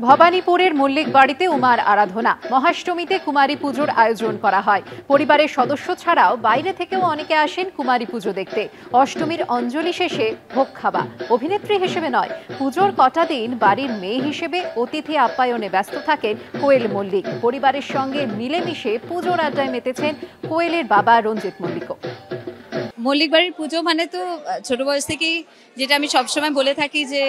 ভবানীপুরের মল্লিক বাড়িতে উমার আরাধনা। মহাষ্টমীতে কুমারী পুজোর আয়োজন করা হয়। পরিবারের সদস্য ছাড়াও বাইরে থেকেও অনেকে আসেন কুমারী পুজো দেখতে। অষ্টমীর অঞ্জলি শেষে ভোগ খাওয়া। অভিনেত্রী হিসেবে নয়, পুজোর কটা দিন বাড়ির মেয়ে হিসেবে অতিথি আপ্যায়নে ব্যস্ত থাকেন কোয়েল মল্লিক। পরিবারের সঙ্গে মিলেমিশে পুজোর আড্ডায় মেতেছেন কোয়েলের বাবা রঞ্জিত মল্লিকও। মল্লিক বাড়ির পুজো মানে তো ছোট বয়স থেকেই, যেটা আমি সবসময় বলে থাকি যে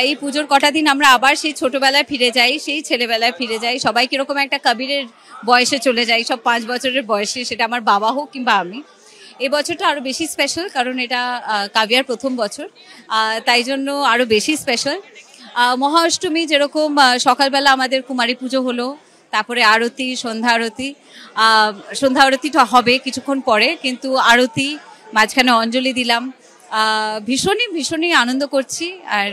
এই পুজোর কটা দিন আমরা আবার সেই ছোটবেলায় ফিরে যাই, সেই ছেলেবেলায় ফিরে যাই। সবাই কিরকম একটা কবিরের বয়সে চলে যাই, সব 5 বছরের বয়সে, সেটা আমার বাবা হোক কিংবা আমি। এই বছরটা আরও বেশি স্পেশাল, কারণ এটা কাবিয়ার প্রথম বছর, তাই জন্য আরও বেশি স্পেশাল। মহা অষ্টমী যেরকম সকালবেলা আমাদের কুমারী পুজো হলো, তারপরে আরতি, সন্ধ্যা আরতিটা হবে কিছুক্ষণ পরে, কিন্তু আরতি মাঝখানে অঞ্জলি দিলাম। ভীষণই আনন্দ করছি। আর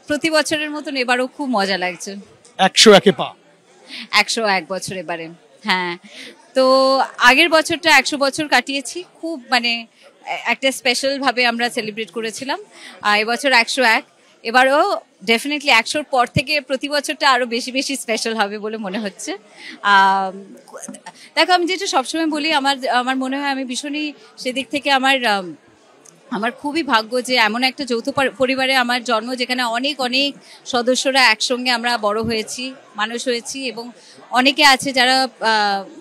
প্রতি বছরের মতন এবারও খুব মজা লাগছে। 101 বছর এবারে। হ্যাঁ, তো আগের বছরটা 100 বছর কাটিয়েছি, খুব মানে একটা স্পেশাল ভাবে আমরা সেলিব্রেট করেছিলাম। এবছর 101, এবারও ডেফিনেটলি 100-র পর থেকে প্রতি বছরটা আরো বেশি স্পেশাল হবে বলে মনে হচ্ছে। দেখো, আমি যেটা সবসময় বলি, আমার মনে হয় আমি ভীষণই সেদিক থেকে আমার খুবই ভাগ্য যে এমন একটা যৌথ পরিবারে আমার জন্ম, যেখানে অনেক সদস্যরা একসঙ্গে আমরা বড় হয়েছি, মানুষ হয়েছি। এবং অনেকে আছে যারা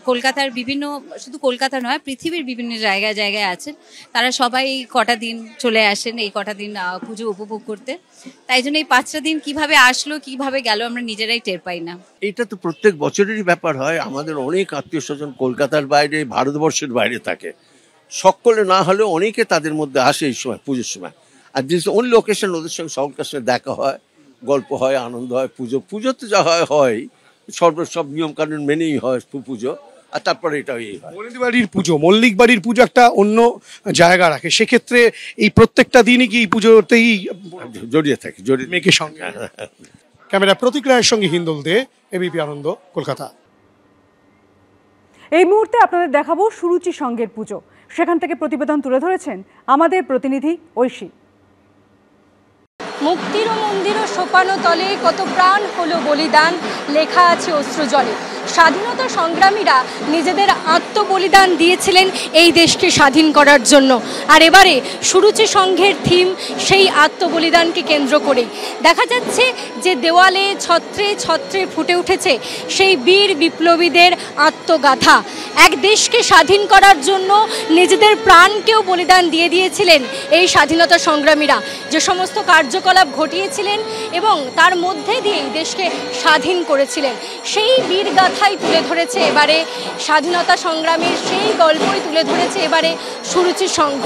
কলকাতার বিভিন্ন, শুধু কলকাতা নয়, পৃথিবীর বিভিন্ন জায়গায় আছেন। তারা সবাই কটা দিন চলে আসেন এই কটা দিন পুজো উপভোগ করতে। তাই জন্য এই 5টা দিন কিভাবে আসলো, কিভাবে গেল, আমরা নিজেরাই টের পাই না। এটা তো প্রত্যেক বছরেরই ব্যাপার হয়। আমাদের অনেক আত্মীয় স্বজন কলকাতার বাইরে, ভারতবর্ষের বাইরে থাকে। সকলে না হলেও অনেকে তাদের মধ্যে আসে এই সময়, পুজোর সময়। আর দিস ওনলি ওকেশন, ওদের সঙ্গে সকলের সঙ্গে দেখা হয়, গল্প হয়, আনন্দ হয়। পুজোতে যা হয় সব নিয়ম কানুন মেনেই হয় পুজো। আর তারপরে এটা হয় মল্লিক বাড়ির পুজো একটা অন্য জায়গা রাখে। সেক্ষেত্রে এই প্রত্যেকটা দিনই কি পুজোতেই জড়িয়ে থাকে, মেয়েকে সঙ্গে। ক্যামেরা প্রতীক রায়ের সঙ্গে হিন্দল দে, এবিপি আনন্দ, কলকাতা। এই মুহূর্তে আপনাদের দেখাবো সুরুচি সঙ্গের পুজো। সেখান থেকে প্রতিবেদন তুলে ধরেছেন আমাদের প্রতিনিধি ঐশী। মুক্তির মন্দির ও সোপানো তলে কত প্রাণ হলো বলিদান, লেখা আছে অশ্রুজলে। স্বাধীনতা সংগ্রামীরা নিজেদের আত্মবলিদান দিয়েছিলেন এই দেশকে স্বাধীন করার জন্য। আর এবারে সুরুচি সংঘের থিম সেই আত্মবলিদানকে কেন্দ্র করে দেখা যাচ্ছে যে দেওয়ালে ছত্রে ফুটে উঠেছে সেই বীর বিপ্লবীদের আত্মগাথা। এক দেশকে স্বাধীন করার জন্য নিজেদের প্রাণকেও বলিদান দিয়ে দিয়েছিলেন এই স্বাধীনতা সংগ্রামীরা। যে সমস্ত কার্যকলাপ ঘটিয়েছিলেন এবং তার মধ্যে দিয়ে দেশকে স্বাধীন করেছিলেন, সেই বীরগাথাই তুলে ধরেছে এবারে স্বাধীনতা সংগ্রামের, সেই গল্পই তুলে ধরেছে এবারে সুরুচি সংঘ।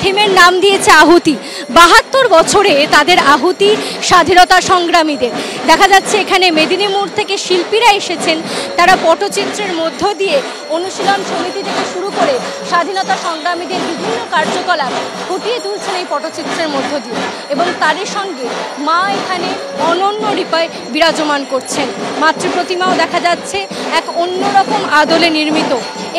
থিমের নাম দিয়েছে আহুতি। 72 বছরে তাদের আহুতি স্বাধীনতা সংগ্রামীদের। দেখা যাচ্ছে এখানে মেদিনীপুর থেকে শিল্পীরা এসেছেন। তারা পটচিত্রের মধ্য দিয়ে অনুশীলন সমিতি থেকে শুরু করে স্বাধীনতা সংগ্রামীদের বিভিন্ন কার্যকলাপ ফুটিয়ে তুলছেন এই পটচিত্রের মধ্য দিয়ে। এবং তারই সঙ্গে মা এখানে অনন্য রূপে বিরাজমান করছেন। মাতৃপ্রতিমাও দেখা যাচ্ছে এক অন্যরকম আদলে নির্মিত।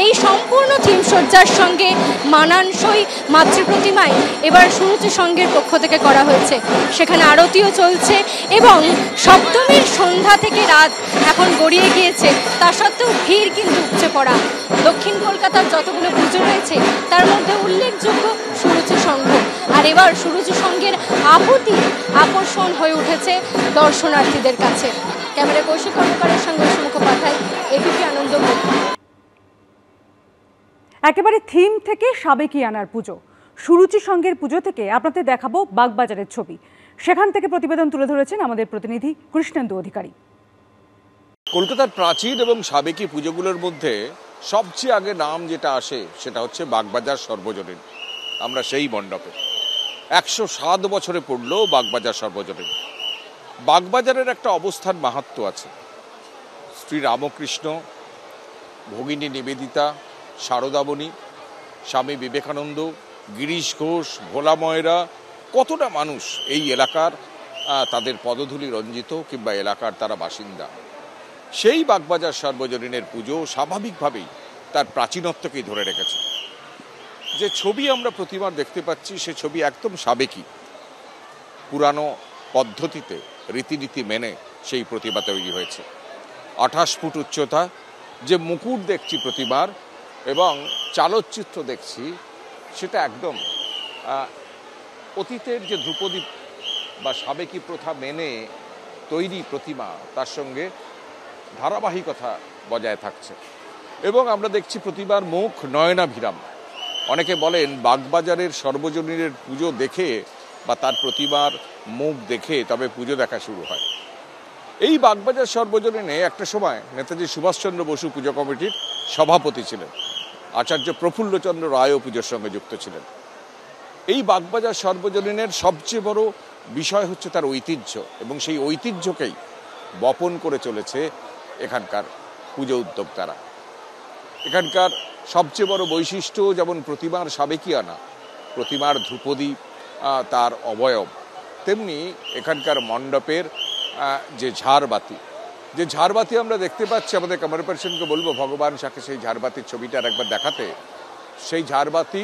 এই সম্পূর্ণ থিমসজ্জার সঙ্গে মানানসই মাতৃপ্রতিমায় এবার সুরুচি সংঘের পক্ষ থেকে করা হয়েছে। সেখানে আরতিও চলছে এবং সপ্তমীর সন্ধ্যা থেকে রাত এখন গড়িয়ে গিয়েছে। তা সত্ত্বেও ভিড় কিন্তু উপচে পড়া। দক্ষিণ কলকাতার যতগুলো পুজো রয়েছে তার মধ্যে উল্লেখযোগ্য সুরুচি সংঘ। আর এবার সুরুচি সংঘের আহুতি আকর্ষণ হয়ে উঠেছে দর্শনার্থীদের কাছে। ক্যামেরা কৌশিক কর্মকারের সঙ্গে মুখোপাধ্যায়, এবিপি আনন্দ। একেবারে থিম থেকে সাবেকিয়ানার পুজো। সুরুচি সংঘের পুজো থেকে আপনাদের দেখাবো বাগবাজারের ছবি। সেখান থেকে প্রতিবেদন তুলে ধরেছেন আমাদের প্রতিনিধি কৃষ্ণেন্দু অধিকারী। কলকাতার প্রাচীন এবং সাবেকি পুজোগুলোর মধ্যে সবচেয়ে আগে নাম যেটা আসে সেটা হচ্ছে বাগবাজার সর্বজনীন। আমরা সেই মণ্ডপে 107 বছরে পড়ল বাগবাজার সর্বজনীন। বাগবাজারের একটা অবস্থান মাহাত্ম্য আছে। শ্রী রামকৃষ্ণ, ভগিনী নিবেদিতা, শারদাবনী, স্বামী বিবেকানন্দ, গিরিশ ঘোষ, ভোলা ময়রা, কতটা মানুষ এই এলাকার তাদের পদধূলি রঞ্জিত কিংবা এলাকার তারা বাসিন্দা। সেই বাগবাজার সর্বজনীনের পুজো স্বাভাবিকভাবেই তার প্রাচীনত্বকেই ধরে রেখেছে। যে ছবি আমরা প্রতিবার দেখতে পাচ্ছি সে ছবি একদম সাবেকি, পুরানো পদ্ধতিতে রীতিনীতি মেনে সেই প্রতিমা তৈরি হয়েছে। 28 ফুট উচ্চতা, যে মুকুট দেখছি প্রতিমার এবং চালচিত্র দেখছি, সেটা একদম অতীতের যে ধ্রুপদী বা সাবেকি প্রথা মেনে তৈরি প্রতিমা, তার সঙ্গে ধারাবাহিকতা বজায় থাকছে। এবং আমরা দেখছি প্রতিমার মুখ নয়নাভিরাম। অনেকে বলেন বাগবাজারের সর্বজনীনের পুজো দেখে বা তার প্রতিমার মুখ দেখে তবে পুজো দেখা শুরু হয়। এই বাগবাজার সর্বজনীনে একটা সময় নেতাজি সুভাষচন্দ্র বসু পুজো কমিটির সভাপতি ছিলেন, আচার্য প্রফুল্লচন্দ্র রায়ও পুজোর সঙ্গে যুক্ত ছিলেন। এই বাগবাজার সর্বজনীনের সবচেয়ে বড় বিষয় হচ্ছে তার ঐতিহ্য, এবং সেই ঐতিহ্যকেই বপন করে চলেছে এখানকার পুজো উদ্যোক্তারা। এখানকার সবচেয়ে বড় বৈশিষ্ট্য যেমন প্রতিমার সাবেকিয়ানা, প্রতিমার ধ্রুপদী তার অবয়ব, তেমনি এখানকার মণ্ডপের যে ঝাড়বাতি আমরা দেখতে পাচ্ছি। আমাদের ক্যামেরা পার্সনকে বলবো ভগবান শাকে সেই ঝাড়বাতির ছবিটা একবার দেখাতে। সেই ঝাড়বাতি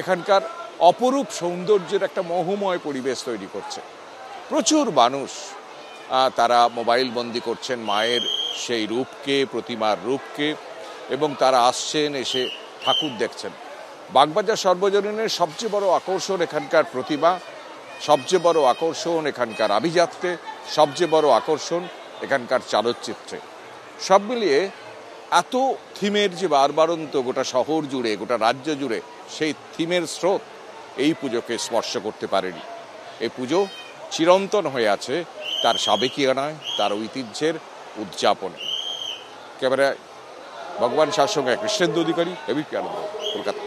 এখানকার অপরূপ সৌন্দর্যের একটা মোহময় পরিবেশ তৈরি করছে। প্রচুর মানুষ তারা মোবাইল বন্দি করছেন মায়ের সেই রূপকে, প্রতিমার রূপকে, এবং তারা আসছেন, এসে ঠাকুর দেখছেন। বাগবাজার সর্বজনীনের সবচেয়ে বড় আকর্ষণ এখানকার প্রতিমা, সবচেয়ে বড় আকর্ষণ এখানকার আভিজাত্যে, সবচেয়ে বড় আকর্ষণ এখানকার চালচিত্রে। সব মিলিয়ে এত থিমের যে বারবারন্ত গোটা শহর জুড়ে, গোটা রাজ্য জুড়ে সেই থিমের স্রোত এই পুজোকে স্পর্শ করতে পারেনি। এই পুজো চিরন্তন হয়ে আছে তার সাবেকিয়ানায়, তার ঐতিহ্যের উদযাপনে। ক্যামেরায় ভগবান শাহর সঙ্গে কৃষ্ণেন্দু অধিকারী, এবিপি আনন্দ, কলকাতা।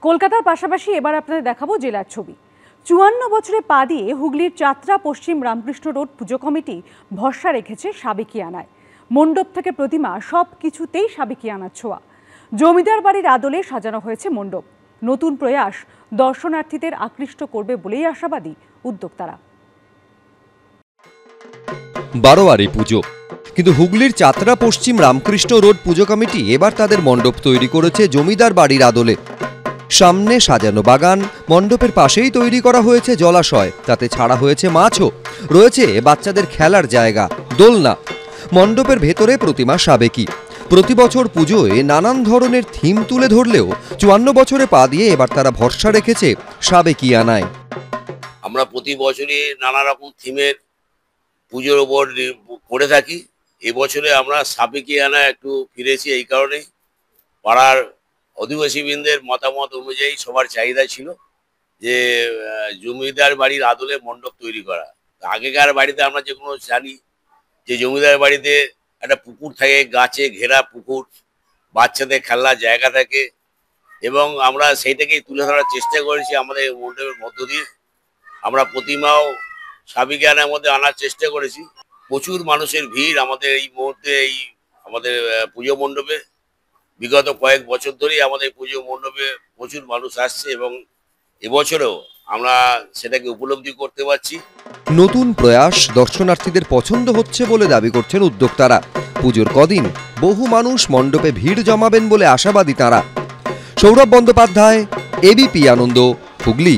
কলকাতার পাশাপাশি এবার আপনাদের দেখাবো জেলার ছবি। 54 বছরে পা দিয়ে হুগলির চাতরা পশ্চিম রামকৃষ্ণ রোড পুজো কমিটি ভরসা রেখেছে সাবেকিয়ানায়। মণ্ডপ থেকে প্রতিমা সব কিছুতেই সাবেকিয়ানার ছোঁয়া। জমিদার বাড়ির আদলে সাজানো হয়েছে মণ্ডপ। নতুন প্রয়াস দর্শনার্থীদের আকৃষ্ট করবে বলেই আশাবাদী উদ্যোক্তারা। বারোয়ারি পুজো, কিন্তু হুগলির চাতরা পশ্চিম রামকৃষ্ণ রোড পুজো কমিটি এবার তাদের মণ্ডপ তৈরি করেছে জমিদার বাড়ির আদলে। সামনে সাজানো বাগান, মণ্ডপের পাশেই তৈরি করা হয়েছে জলাশয়, তাতে ছাড়া হয়েছে মাছও, রয়েছে বাচ্চাদের খেলার জায়গা, দোলনা। মণ্ডপের ভেতরে প্রতিমা সাবেকি। প্রতি বছর পুজোয় নানান ধরনের থিম তুলে ধরলেও 54 বছরে পা দিয়ে এবার তারা ভরসা রেখেছে সাবেকিয়ানায়। আমরা প্রতি বছরই নানা রকম থিমের পুজোর ওপর করে থাকি। এবছরে আমরা সাবেকিয়ানা একটু ফিরেছি, এই কারণে পাড়ার অধিবাসীবৃন্দের মতামত অনুযায়ী সবার চাহিদা ছিল যে জমিদার বাড়ির আদলে মণ্ডপ তৈরি করা। আগেকার বাড়িতে আমরা যে কোনো জানি যে জমিদার বাড়িতে একটা পুকুর থাকে, গাছে ঘেরা পুকুর, বাচ্চাদের খেলার জায়গা থাকে, এবং আমরা সেইটাকেই তুলে ধরার চেষ্টা করেছি আমাদের মণ্ডপের মধ্য দিয়ে। আমরা প্রতিমাও সাবেকিয়ানার মধ্যে আনার চেষ্টা করেছি। প্রচুর মানুষের ভিড় আমাদের এই মুহূর্তে এই আমাদের পুজো মণ্ডপে। বিগত কয়েক বছর ধরেই আমাদের পুজো মণ্ডপে প্রচুর মানুষ আসছে, এবং এবছরেও আমরা সেটাকে উপলব্ধি করতে পারছি। নতুন প্রয়াস দর্শনার্থীদের পছন্দ হচ্ছে বলে দাবি করছেন উদ্যোক্তারা। পুজোর কদিন বহু মানুষ মণ্ডপে ভিড় জমাবেন বলে আশাবাদী তাঁরা। সৌরভ বন্দ্যোপাধ্যায়, এবিপি আনন্দ, হুগলি।